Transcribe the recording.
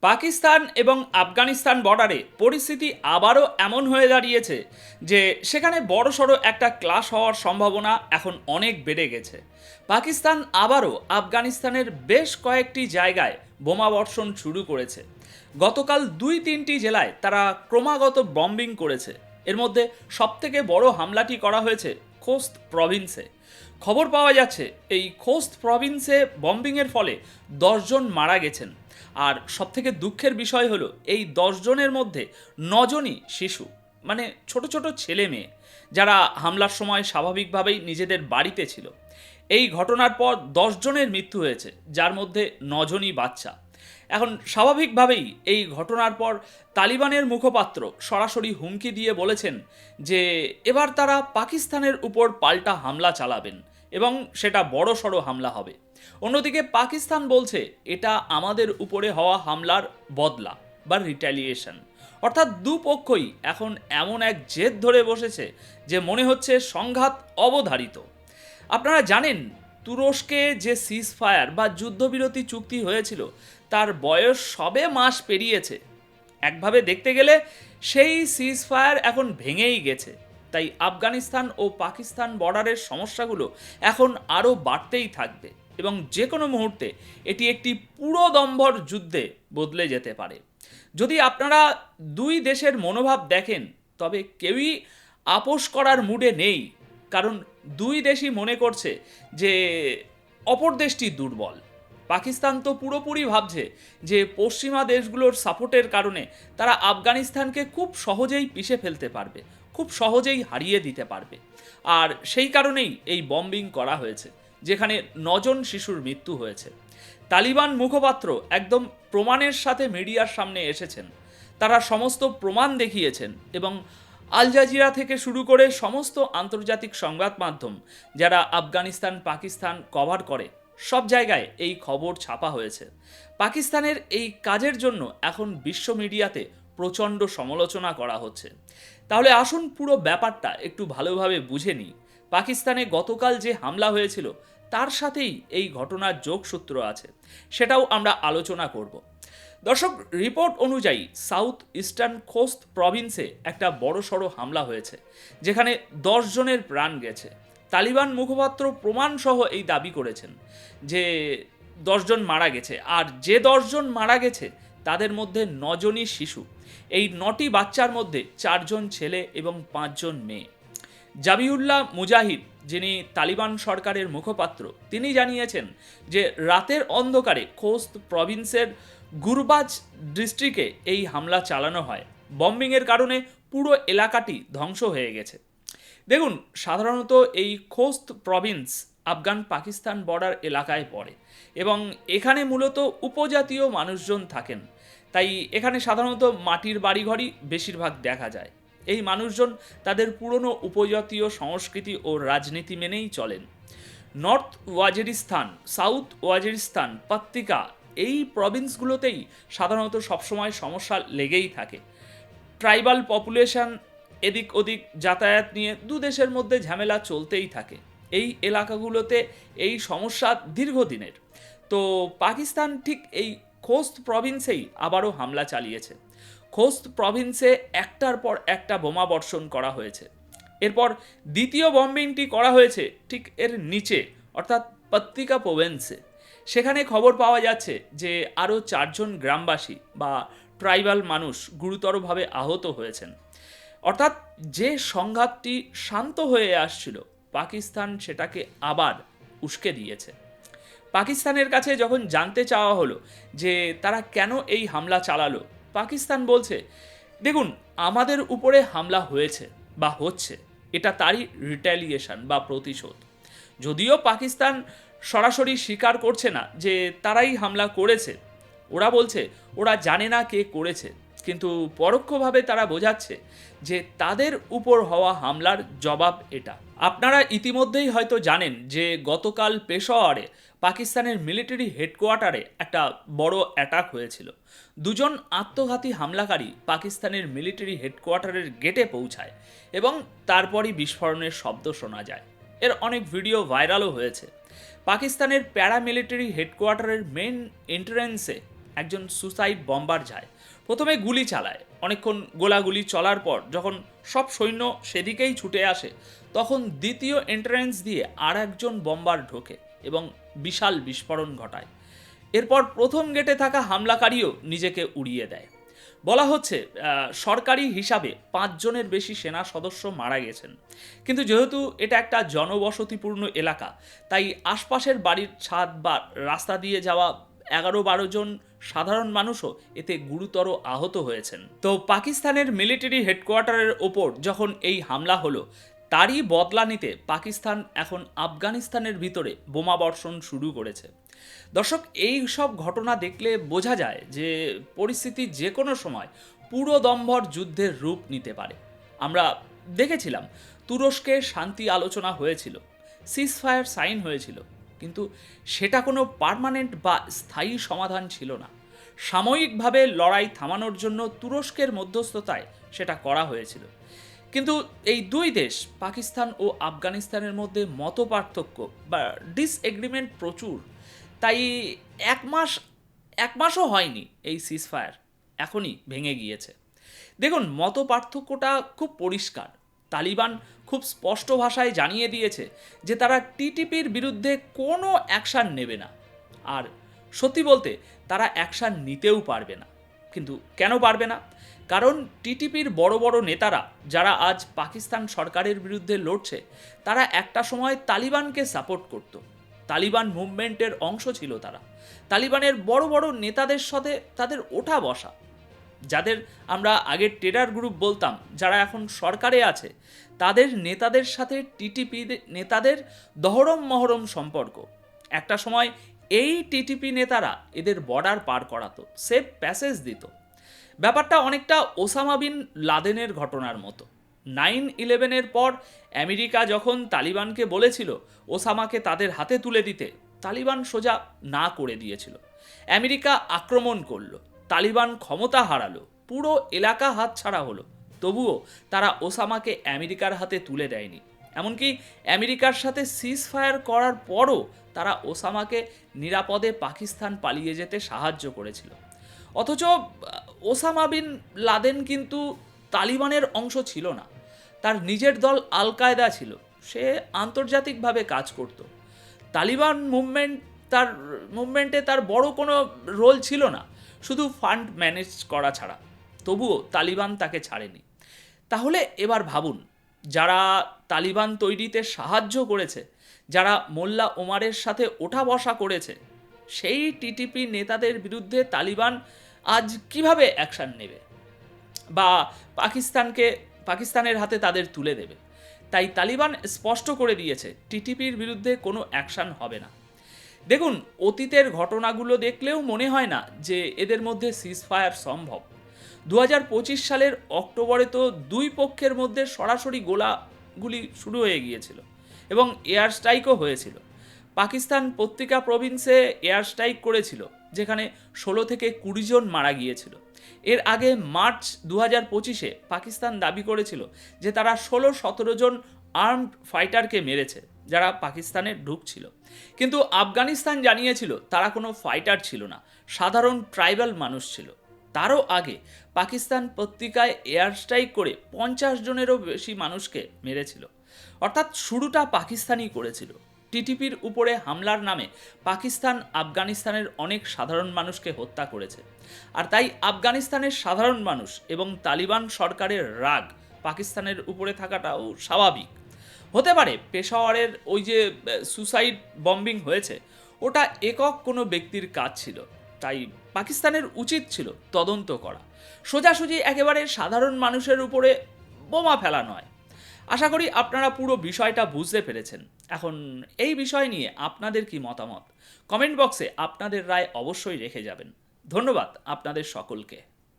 পাকিস্তান এবং আফগানিস্তান বর্ডারে পরিস্থিতি আবারও এমন হয়ে দাঁড়িয়েছে যে সেখানে বড়সড় একটা ক্লাশ হওয়ার সম্ভাবনা এখন অনেক বেড়ে গেছে। পাকিস্তান আবারও আফগানিস্তানের বেশ কয়েকটি জায়গায় বোমাবর্ষণ শুরু করেছে। গতকাল 2-3টি জেলায় তারা ক্রমাগত বম্বিং করেছে। এর মধ্যে সবথেকে বড় হামলাটি করা হয়েছে খোস্ত প্রভিন্সে। খবর পাওয়া যাচ্ছে এই খোস্ত প্রভিন্সে বম্বিংয়ের ফলে 10 জন মারা গেছেন। আর সবথেকে দুঃখের বিষয় হলো এই 10 জনের মধ্যে 9জনই শিশু, মানে ছোট ছোট ছেলে মেয়ে, যারা হামলার সময় স্বাভাবিকভাবেই নিজেদের বাড়িতে ছিল। এই ঘটনার পর 10 জনের মৃত্যু হয়েছে, যার মধ্যে 9জনই বাচ্চা। এখন স্বাভাবিকভাবেই এই ঘটনার পর তালিবানের মুখপাত্র সরাসরি হুমকি দিয়ে বলেছেন যে এবার তারা পাকিস্তানের উপর পাল্টা হামলা চালাবেন এবং সেটা বড়সড় হামলা হবে। অন্যদিকে পাকিস্তান বলছে এটা আমাদের উপরে হওয়া হামলার বদলা বা রিট্যালিয়েশন। অর্থাৎ দুপক্ষই এখন এমন এক জেদ ধরে বসেছে যে মনে হচ্ছে সংঘাত অবধারিত। আপনারা জানেন তুরস্কে যে সিজ ফায়ার বা যুদ্ধবিরতি চুক্তি হয়েছিল তার বয়স সবে মাস পেরিয়েছে। একভাবে দেখতে গেলে সেই সিজ ফায়ার এখন ভেঙেই গেছে। তাই আফগানিস্তান ও পাকিস্তান বর্ডারের সমস্যাগুলো এখন আরও বাড়তেই থাকবে এবং যে কোনো মুহূর্তে এটি একটি পুরোদম্ভর যুদ্ধে বদলে যেতে পারে। যদি আপনারা দুই দেশের মনোভাব দেখেন তবে কেউই আপোষ করার মুডে নেই, কারণ দুই দেশই মনে করছে যে অপর দেশটি দুর্বল। পাকিস্তান তো পুরোপুরি ভাবছে যে পশ্চিমা দেশগুলোর সাপোর্টের কারণে তারা আফগানিস্তানকে খুব সহজেই পিষে ফেলতে পারবে, খুব সহজেই হারিয়ে দিতে পারবে। আর সেই কারণেই এই বম্বিং করা হয়েছে, যেখানে 9জন শিশুর মৃত্যু হয়েছে। তালিবান মুখপাত্র একদম প্রমাণের সাথে মিডিয়ার সামনে এসেছেন। তারা সমস্ত প্রমাণ দেখিয়েছেন এবং আল জাজিরা থেকে শুরু করে সমস্ত আন্তর্জাতিক সংবাদ মাধ্যম যারা আফগানিস্তান পাকিস্তান কভার করে সব জায়গায় এই খবর ছাপা হয়েছে। পাকিস্তানের এই কাজের জন্য এখন বিশ্ব মিডিয়াতে প্রচণ্ড সমালোচনা করা হচ্ছে। তাহলে আসুন পুরো ব্যাপারটা একটু ভালোভাবে বুঝে নিই। পাকিস্তানে গতকাল যে হামলা হয়েছিল তার সাথেই এই ঘটনার যোগসূত্র আছে, সেটাও আমরা আলোচনা করব। দর্শক, রিপোর্ট অনুযায়ী সাউথ ইস্টার্ন খোস্ত প্রভিন্সে একটা বড়সড় হামলা হয়েছে, যেখানে 10 জনের প্রাণ গেছে। তালিবান মুখপাত্র প্রমাণসহ এই দাবি করেছেন যে 10 জন মারা গেছে, আর যে 10 জন মারা গেছে তাদের মধ্যে 9জনই শিশু। এই 9টি বাচ্চার মধ্যে 4জন ছেলে এবং 5জন মেয়ে। জাবিউল্লাহ মুজাহিদ, যিনি তালিবান সরকারের মুখপাত্র, তিনি জানিয়েছেন যে রাতের অন্ধকারে খোস্ত প্রভিন্সের গুরবাজ ডিস্ট্রিক্টে এই হামলা চালানো হয়। বম্বিংয়ের কারণে পুরো এলাকাটি ধ্বংস হয়ে গেছে। দেখুন, সাধারণত এই খোস্ত প্রভিন্স আফগান পাকিস্তান বর্ডার এলাকায় পড়ে এবং এখানে মূলত উপজাতীয় মানুষজন থাকেন। তাই এখানে সাধারণত মাটির বাড়িঘরই বেশিরভাগ দেখা যায়। এই মানুষজন তাদের পুরনো উপজাতীয় সংস্কৃতি ও রাজনীতি মেনেই চলেন। নর্থ ওয়াজিরিস্তান, সাউথ ওয়াজিরিস্তান, পাত্তিকা, এই প্রভিন্সগুলোতেই সাধারণত সবসময় সমস্যা লেগেই থাকে। ট্রাইবাল পপুলেশন এদিক ওদিক যাতায়াত নিয়ে দু দেশের মধ্যে ঝামেলা চলতেই থাকে। এই এলাকাগুলোতে এই সমস্যা দীর্ঘদিনের। তো পাকিস্তান ঠিক এই খোস্ত প্রভিন্সেই আবারও হামলা চালিয়েছে। খোস্ত প্রভিন্সে একটার পর একটা বোমা বর্ষণ করা হয়েছে। এরপর দ্বিতীয় বম্বিংটি করা হয়েছে ঠিক এর নিচে, অর্থাৎ পত্তিকা প্রভিন্সে। সেখানে খবর পাওয়া যাচ্ছে যে আরও 4জন গ্রামবাসী বা ট্রাইবাল মানুষ গুরুতরভাবে আহত হয়েছেন। অর্থাৎ যে সংঘাতটি শান্ত হয়ে আসছিল, পাকিস্তান সেটাকে আবার উস্কে দিয়েছে। পাকিস্তানের কাছে যখন জানতে চাওয়া হলো যে তারা কেন এই হামলা চালালো, পাকিস্তান বলছে, দেখুন, আমাদের উপরে হামলা হয়েছে বা হচ্ছে, এটা তারই রিট্যালিয়েশন বা প্রতিশোধ। যদিও পাকিস্তান সরাসরি স্বীকার করছে না যে তারাই হামলা করেছে, ওরা বলছে ওরা জানে না কে করেছে, কিন্তু পরোক্ষভাবে তারা বোঝাচ্ছে যে তাদের উপর হওয়া হামলার জবাব এটা। আপনারা ইতিমধ্যেই হয়তো জানেন যে গতকাল পেশোয়ারে পাকিস্তানের মিলিটারি হেডকোয়ার্টারে একটা বড় অ্যাটাক হয়েছিল। 2জন আত্মঘাতী হামলাকারী পাকিস্তানের মিলিটারি হেডকোয়ার্টারের গেটে পৌঁছায় এবং তারপরই বিস্ফোরণের শব্দ শোনা যায়। এর অনেক ভিডিও ভাইরালও হয়েছে। পাকিস্তানের প্যারামিলিটারি হেডকোয়ার্টারের মেন এন্ট্রেন্সে একজন সুসাইড বম্বার যায়। প্রথমে গুলি চালায়, অনেকক্ষণ গোলাগুলি চলার পর যখন সব সৈন্য সেদিকেই ছুটে আসে, তখন দ্বিতীয় এন্ট্রান্স দিয়ে আর একজন বম্বার ঢোকে এবং বিশাল বিস্ফোরণ ঘটায়। এরপর প্রথম গেটে থাকা হামলাকারীও নিজেকে উড়িয়ে দেয়। বলা হচ্ছে সরকারি হিসাবে 5 জনের বেশি সেনা সদস্য মারা গেছেন, কিন্তু যেহেতু এটা একটা জনবসতিপূর্ণ এলাকা, তাই আশপাশের বাড়ির ছাদ বা রাস্তা দিয়ে যাওয়া 11-12 জন সাধারণ মানুষও এতে গুরুতর আহত হয়েছেন। তো পাকিস্তানের মিলিটারি হেডকোয়ার্টারের ওপর যখন এই হামলা হলো, তারই বদলা নিতে পাকিস্তান এখন আফগানিস্তানের ভিতরে বোমাবর্ষণ শুরু করেছে। দর্শক, এই সব ঘটনা দেখলে বোঝা যায় যে পরিস্থিতি যে কোনো সময় পুরো দমভর যুদ্ধের রূপ নিতে পারে। আমরা দেখেছিলাম তুরস্কে শান্তি আলোচনা হয়েছিল, সিজফায়ার সাইন হয়েছিল, কিন্তু সেটা কোনো পার্মানেন্ট বা স্থায়ী সমাধান ছিল না। সাময়িকভাবে লড়াই থামানোর জন্য তুরস্কের মধ্যস্থতায় সেটা করা হয়েছিল। কিন্তু এই দুই দেশ, পাকিস্তান ও আফগানিস্তানের মধ্যে মতপার্থক্য বা ডিসএগ্রিমেন্ট প্রচুর। তাই এক মাসও হয়নি এই সিজফায়ার, এখনই ভেঙে গিয়েছে। দেখুন, মতপার্থক্যটা খুব পরিষ্কার। তালিবান খুব স্পষ্ট ভাষায় জানিয়ে দিয়েছে যে তারা টিটিপির বিরুদ্ধে কোনো অ্যাকশান নেবে না, আর সত্যি বলতে তারা অ্যাকশান নিতেও পারবে না। কিন্তু কেন পারবে না? কারণ টিটিপির বড় বড় নেতারা যারা আজ পাকিস্তান সরকারের বিরুদ্ধে লড়ছে, তারা একটা সময় তালিবানকে সাপোর্ট করত। তালিবান মুভমেন্টের অংশ ছিল তারা। তালিবানের বড় বড় নেতাদের সাথে তাদের ওঠা বসা, যাদের আমরা আগের টেরার গ্রুপ বলতাম, যারা এখন সরকারে আছে, তাদের নেতাদের সাথে টিটিপি নেতাদের দহরম মহরম সম্পর্ক। একটা সময় এই টিটিপি নেতারা এদের বর্ডার পার করাতো, সেফ প্যাসেজ দিত। ব্যাপারটা অনেকটা ওসামা বিন লাদেনের ঘটনার মতো। 9/11-এর পর আমেরিকা যখন তালিবানকে বলেছিল ওসামাকে তাদের হাতে তুলে দিতে, তালিবান সোজা না করে দিয়েছিল। আমেরিকা আক্রমণ করলো, তালিবান ক্ষমতা হারালো, পুরো এলাকা হাতছাড়া হলো, তবুও তারা ওসামাকে আমেরিকার হাতে তুলে দেয়নি। এমনকি আমেরিকার সাথে সিজ ফায়ার করার পরও তারা ওসামাকে নিরাপদে পাকিস্তান পালিয়ে যেতে সাহায্য করেছিল। অথচ ওসামা বিন লাদেন কিন্তু তালিবানের অংশ ছিল না, তার নিজের দল আল কায়দা ছিল, সে আন্তর্জাতিকভাবে কাজ করত। তালিবান মুভমেন্টে তার বড় কোনো রোল ছিল না, শুধু ফান্ড ম্যানেজ করা ছাড়া। তবুও তালিবান তাকে ছাড়েনি। তাহলে এবার ভাবুন, যারা তালিবান তৈরিতে সাহায্য করেছে, যারা মোল্লা ওমারের সাথে ওঠা বসা করেছে, সেই টিটিপি নেতাদের বিরুদ্ধে তালিবান আজ কিভাবে অ্যাকশান নেবে বা পাকিস্তানের হাতে তাদের তুলে দেবে? তাই তালিবান স্পষ্ট করে দিয়েছে টিটিপির বিরুদ্ধে কোনো অ্যাকশান হবে না। দেখুন, অতীতের ঘটনাগুলো দেখলেও মনে হয় না যে এদের মধ্যে সিজফায়ার সম্ভব। 2025 সালের অক্টোবরে তো দুই পক্ষের মধ্যে সরাসরি গোলাগুলি শুরু হয়ে গিয়েছিল এবং এয়ার স্ট্রাইকও হয়েছিল। পাকিস্তান পত্রিকা প্রভিন্সে এয়ার স্ট্রাইক করেছিল, যেখানে 16 থেকে 20 জন মারা গিয়েছিল। এর আগে মার্চ 2025-এ পাকিস্তান দাবি করেছিল যে তারা 16-17 জন আর্মড ফাইটারকে মেরেছে, যারা পাকিস্তানে ঢুকছিল। কিন্তু আফগানিস্তান জানিয়েছিল তারা কোনো ফাইটার ছিল না, সাধারণ ট্রাইবাল মানুষ ছিল। তারও আগে পাকিস্তান পত্রিকায় এয়ার স্ট্রাইক করে 50 জনেরও বেশি মানুষকে মেরেছিল। অর্থাৎ শুরুটা পাকিস্তানই করেছিল। টিটিপির উপরে হামলার নামে পাকিস্তান আফগানিস্তানের অনেক সাধারণ মানুষকে হত্যা করেছে। আর তাই আফগানিস্তানের সাধারণ মানুষ এবং তালিবান সরকারের রাগ পাকিস্তানের উপরে থাকাটাও স্বাভাবিক। হতে পারে পেশাওয়ারের ওই যে সুসাইড বম্বিং হয়েছে, ওটা একক কোনো ব্যক্তির কাজ ছিল, তাই পাকিস্তানের উচিত ছিল তদন্ত করা, সোজাসুজি একেবারে সাধারণ মানুষের উপরে বোমা ফেলা নয়। আশা করি আপনারা পুরো বিষয়টা বুঝতে পেরেছেন। এখন এই বিষয় নিয়ে আপনাদের কি মতামত? কমেন্ট বক্সে আপনাদের রায় অবশ্যই রেখে যাবেন। ধন্যবাদ আপনাদের সকলকে।